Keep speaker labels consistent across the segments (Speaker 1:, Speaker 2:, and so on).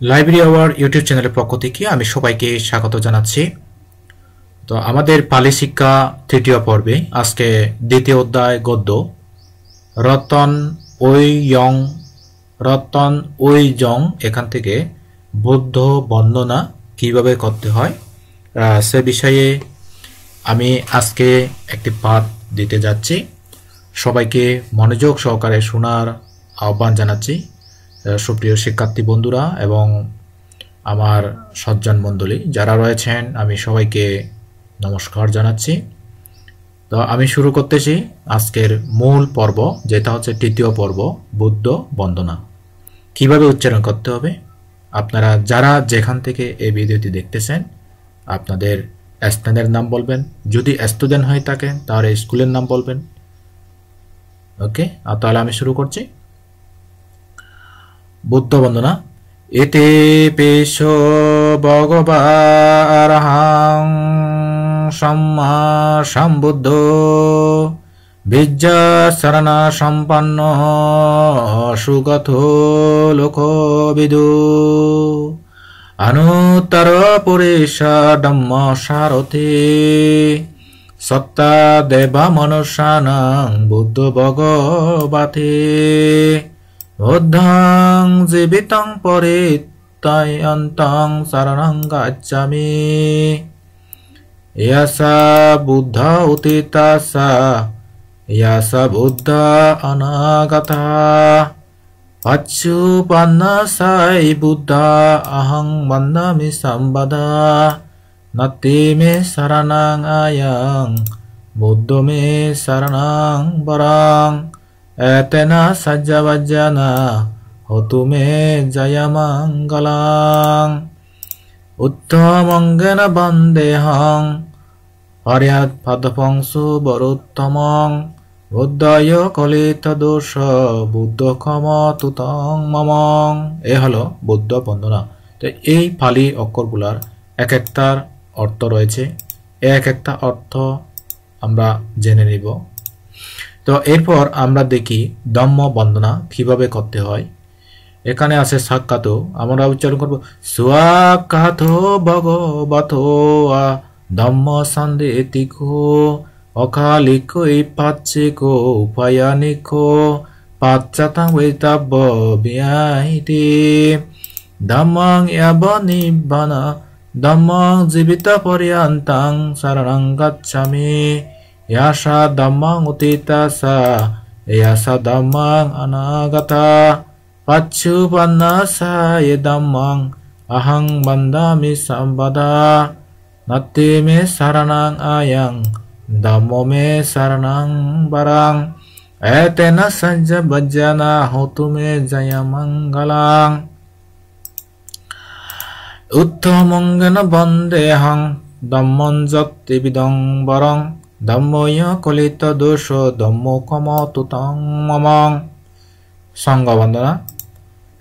Speaker 1: Library our YouTube চ্যানেলের পক্ষ থেকে আমি সবাইকে স্বাগত জানাচ্ছি। তো আমাদের পালি শিক্ষা তৃতীয় পর্বে আজকে দ্বিতীয় অধ্যায় গদ্য রতন ওই ইয়ং রতন ওই জং এখান থেকে বুদ্ধ বন্দনা কিভাবে করতে হয় সে বিষয়ে আমি আজকে একটি পাঠ দিতে যাচ্ছি। সবাইকে মনোযোগ সহকারে শোনার আহ্বান জানাচ্ছি। সুপ্রিয় শিক্ষার্থী বন্ধুরা এবং আমার সজ্জন মণ্ডলী যারা রয়েছেন আমি সবাইকে নমস্কার জানাচ্ছি। তো আমি শুরু করতেছি আজকের মূল পর্ব, যেটা হচ্ছে তৃতীয় পর্ব বুদ্ধ বন্দনা কিভাবে উচ্চারণ করতে হবে। আপনারা যারা যেখান থেকে এই ভিডিওটি দেখতেছেন আপনাদের স্থানের নাম বলবেন, যদি স্টুডেন্ট হয়ে থাকেন তাহলে স্কুলের নাম বলবেন। ওকে, তাহলে আমি শুরু করছি। বুদ্ধ বন্দনা। এতে পেশ ভগবারহাং সম্মা সম্বুদ্ধ বিদ্যা শরণা সম্পন্ন সুগত লোকবিদু অনুত্তর পুরেশা ধম্ম সারথি সত্তা দেবা মনুষ্যানাং বুদ্ধ ভগবতে বুদ্ধং জীবিতং পরিত্রায়ন্তং শরণং গচ্ছামি ইয়াসা বুদ্ধ উতিতাসা ইয়াসা বুদ্ধ অনাগতা পচ্ছুপন্নাসাই বুদ্ধ অহং বন্দামি সম্বদা নতি মে শরণং আয়ং বুদ্ধ মে শরণং বরং এতেনা সজ্জবজ্জনা হতু মে জয়মঙ্গলং উত্তমঙ্গেন বন্দেহং হর্যাৎ পদপং সুবরোত্তমং বুদ্ধয় কলিত দোষ বুদ্ধ ক্ষমতুতং মমং। এ হলো বুদ্ধ বন্দনা। তো এই পালি অক্ষরগুলার এক একটার অর্থ রয়েছে, এক একটা অর্থ আমরা জেনে নিব। তো এরপর আমরা দেখি ধম্ম বন্দনা কিভাবে করতে হয়। এখানে আছে সাক্ষাৎ, আমরা উচ্চারণ করব স্বাক্ষাৎ ভগবত ধম্ম সন্দেতিকো অকালিকো পাচ্ছিকো উপায়ানিকো পাচ্চাতাং বৈতাব্য বিয়াইতি ধম্মং এব নিব্বানা ধম্মং জীবিত পর্যন্তং শরণং গচ্ছামি ইয়াসা ধম্মং উতিতাসা ইয়াসা ধম্মং অনাগতা পচ্ছুপন্নাসা য়ে ধম্মং অহং বন্দামি সম্বদা নতি মে শরণং আয়ং ধম্ম মে শরণং বরং এতেনা সজ্জবজ্জনা হতু মে জয়মঙ্গলং উত্তমঙ্গেন বন্দেহং ধম্মং যত্তিবিদং বরং ধম্ময় কলিত দোষ ধম্ম ক্ষমতুতং মমং। সঙ্গ বন্দনা।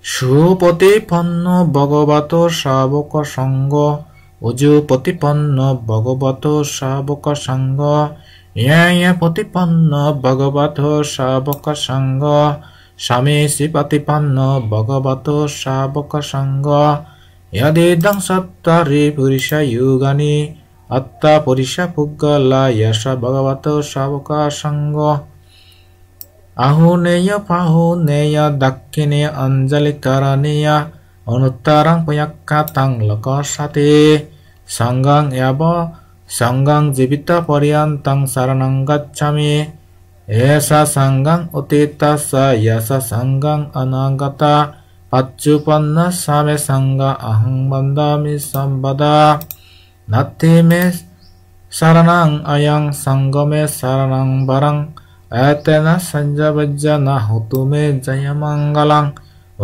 Speaker 1: সুপ্রতিপন্ন ভগবত শাবক সঙ্গ উজু প্রতিপন্ন ভগবত শাবক সঙ্গ ইয়া প্রতিপন্ন ভগবত শাবক সঙ্গ স্বামীসি প্রতিপন্ন ভগবত শাবক সঙ্গ ইয়াদিদং সত্তারি পুরিষা যুগানি আত্মা পুরিষা পুগলা ইয়াসা ভগবত শাবক সঙ্গ আহুনেয় পাহুনেয় দক্ষিণে অঞ্জলি করণীয় অনুত্তরং পয়াখ্যাতং লোকসাতে সঙ্গং এব সঙ্গং জীবিত পর্যন্তং শরণং গচ্ছামি এষা সঙ্গং উতিতাসা ইয়াসা সঙ্গং অনাগতা পচ্ছুপন্নাসা মে সঙ্গ অহং বন্দামি সম্বদা নতি মে শরণং আয়ং সঙ্গ মে শরণং বরং এতেনা সজ্জবজ্জনা হতু মে জয়মঙ্গলং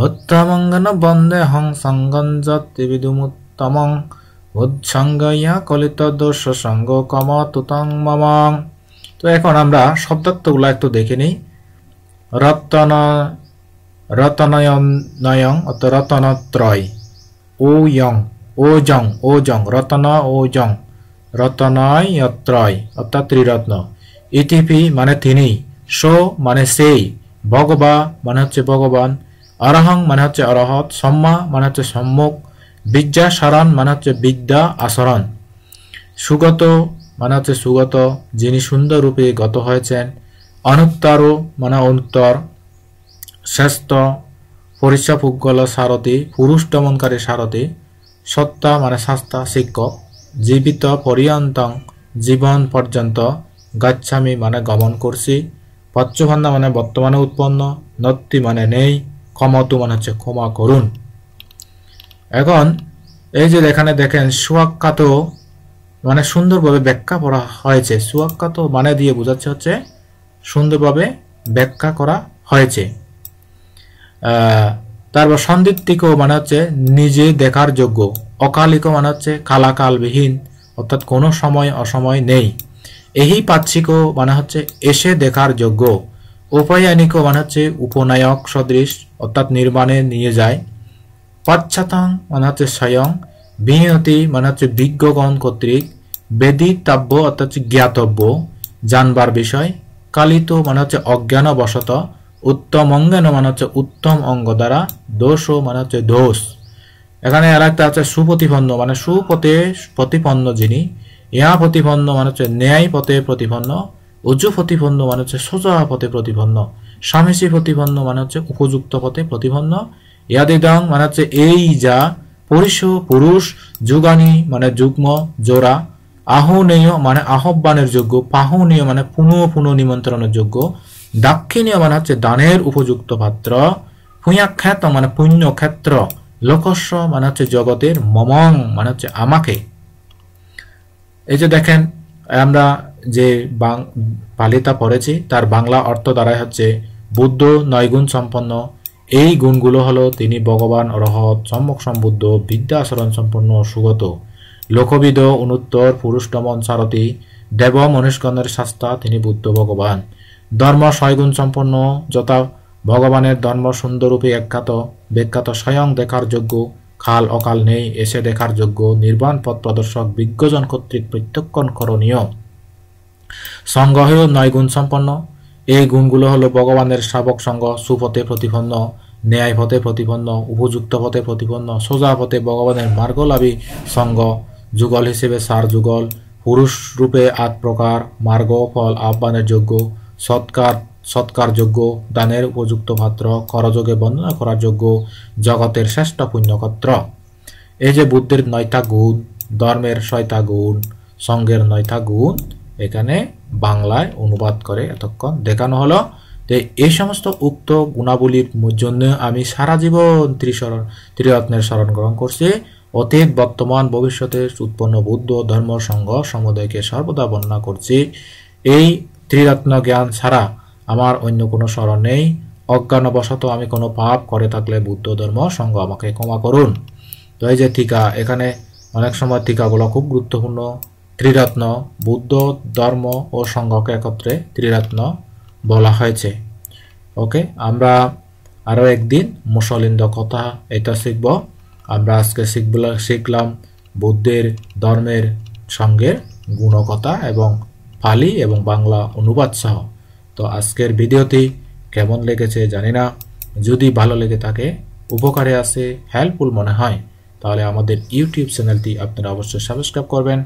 Speaker 1: উত্তমঙ্গন বন্দেহং সঙ্গং যত্তিবিদুমুত্তমং উৎসঙ্গয়া কলিত দোষ সঙ্গ ক্ষমতুতং মমং। তো এখন আমরা শব্দার্থগুলো একটু দেখে নিই। রতন রতনয়নয়ং অর্থাৎ রতনত্রয়, ও ইয়ং ও জং রতন ও জং রতনয়ত্রয় অর্থাৎ ত্রিরত্ন। ইতিপি মানে তিনি, সো মানে সেই, ভগবা মানে হচ্ছে ভগবান, অরহং মানে হচ্ছে অরহত, সম্মা মানে হচ্ছে সম্মুখ, বিদ্যাসারণ মানে হচ্ছে বিদ্যা আচরণ, সুগত মানে হচ্ছে সুগত, যিনি সুন্দর রূপে গত হয়েছেন, অনুত্তর মানে অনুত্তর, শ্রেষ্ঠ, পরিচাপুগ্গল সারথি পুরুষ দমনকারী সারথি, সত্তা মানে শাস্তা শিক্ষক, জীবিত পরিয়ন্তং জীবন পর্যন্ত, গাচ্ছামি মানে গমন করছি, পচ্চভান্না মানে বর্তমানে উৎপন্ন, নত্তি মানে নেই, ক্ষমতু মানে হচ্ছে ক্ষমা করুন। এখন এই যে এখানে দেখেন সুয়াক্কাত মানে সুন্দরভাবে ব্যাখ্যা করা হয়েছে, সুয়াক্কাত মানে দিয়ে বোঝাচ্ছে হচ্ছে সুন্দরভাবে ব্যাখ্যা করা হয়েছে। তারপর সন্দিত্তিক মানে হচ্ছে নিজে দেখার যোগ্য, অকালিক মানে হচ্ছে কালাকালবিহীন অর্থাৎ কোনো সময় অসময় নেই, এহি পাচ্ছিক মানে হচ্ছে এসে দেখার যোগ্য, উপায়ানিক মানে হচ্ছে উপনায়ক সদৃশ অর্থাৎ নির্মাণে নিয়ে যায়, পাচ্ছাতাং মানে হচ্ছে স্বয়ং, বিহতি মানে হচ্ছে বিজ্ঞগণ কর্তৃক, বেদিতাব্য অর্থাৎ জ্ঞাতব্য জানবার বিষয়, কালিত মানে হচ্ছে অজ্ঞানবশত, উত্তম অঙ্গেন মানে হচ্ছে উত্তম অঙ্গ দ্বারা, দোষ মানে হচ্ছে দোষ। এখানে আর একটা আছে সুপ্রতিপন্ন মানে সুপথে প্রতিপন্ন যিনি, ইহা প্রতিপন্ন মানে হচ্ছে ন্যায় পথে প্রতিপন্ন, উজু প্রতিপন্ন মানে হচ্ছে সোজা পথে প্রতিপন্ন, স্বামীসী প্রতিপন্ন মানে হচ্ছে উপযুক্ত পথে প্রতিপন্ন, ইয়াদিদং মানে হচ্ছে এই যা, পুরুষ, যুগানি মানে যুগ্ম জোড়া, আহনেয় মানে আহ্বানের যোগ্য, পাহনীয় মানে পুনঃ নিমন্ত্রণের যোগ্য, দাক্ষিণীয় মানে হচ্ছে দানের উপযুক্ত পাত্র, পুণ্যাখ্যাত মানে পুণ্য ক্ষেত্র, লোকস্য মানে হচ্ছে জগতের, মমং মানে হচ্ছে আমাকে। এই যে দেখেন আমরা যে পালিতা পড়েছি তার বাংলা অর্থ দ্বারাই হচ্ছে বুদ্ধ 9 গুণ সম্পন্ন, এই গুণগুলো হলো তিনি ভগবান অরহত, সম্যক সম্বুদ্ধ, বিদ্যা আচরণ সম্পন্ন, সুগত, লোকবিদ, অনুত্তর, পুরুষ দমন সারথি, দেব মনুষ্যগণের শাস্তা, তিনি বুদ্ধ ভগবান, ধর্ম 6 গুণ সম্পন্ন, যথা ভগবানের ধর্ম সুন্দররূপে বিখ্যাত, স্বয়ং দেখার যোগ্য, কাল অকাল নেই, এসে দেখার যোগ্য, নির্বাণ পথ প্রদর্শক, বিজ্ঞজন কর্তৃক প্রত্যক্ষণ করণীয়, সঙ্গ হয়েও 9 গুণ সম্পন্ন, এই গুণগুলো হলো ভগবানের শাবক সঙ্গ, সুপথে প্রতিপন্ন, ন্যায় পথে প্রতিপন্ন, উপযুক্ত পথে প্রতিপন্ন, সোজা পথে ভগবানের মার্গলাভী সঙ্গ, যুগল হিসেবে 4 যুগল, পুরুষ রূপে 8 প্রকার, মার্গ ফল আহ্বানের যোগ্য, সৎকার যোগ্য, দানের উপযুক্ত পাত্র, করযোগে বর্ণনা করার যোগ্য, জগতের শ্রেষ্ঠ পুণ্যক্ষেত্র। এই যে বুদ্ধের 9টা গুণ, ধর্মের 6টা গুণ, সঙ্গের 9টা গুণ এখানে বাংলায় অনুবাদ করে এতক্ষণ দেখানো হলো। যে এই সমস্ত উক্ত গুণাবলীর জন্য আমি সারা জীবন ত্রিরত্নের শরণ গ্রহণ করছি, অতীত বর্তমান ভবিষ্যতে উৎপন্ন বুদ্ধ ধর্ম সংঘ সমুদায়কে সর্বদা বর্ণনা করছি। এই ত্রিরত্ন জ্ঞান ছাড়া আমার অন্য কোনো শরণ নেই, অজ্ঞানবশত আমি কোনো পাপ করে থাকলে বুদ্ধ ধর্ম সংঘ আমাকে ক্ষমা করুন। তো এই যে টিকা, এখানে অনেক সময় টিকাগুলো খুব গুরুত্বপূর্ণ, ত্রিরত্ন বুদ্ধ ধর্ম ও সংঘকে একত্রে ত্রিরত্ন বলা হয়েছে। ওকে, আমরা আরো একদিন মুসলিন্দ কথা এটা শিখব। আমরা আজকে শিখলাম বুদ্ধের ধর্মের সঙ্গের গুণকথা এবং পালি এবং বাংলা অনুবাদ সহ। তো আজকের ভিডিওটি কেমন লেগেছে জানি না, যদি ভালো লেগে থাকে, উপকারে আসে, হেল্পফুল মনে হয়, তাহলে আমাদের ইউটিউব চ্যানেলটি আপনারা অবশ্যই সাবস্ক্রাইব করবেন।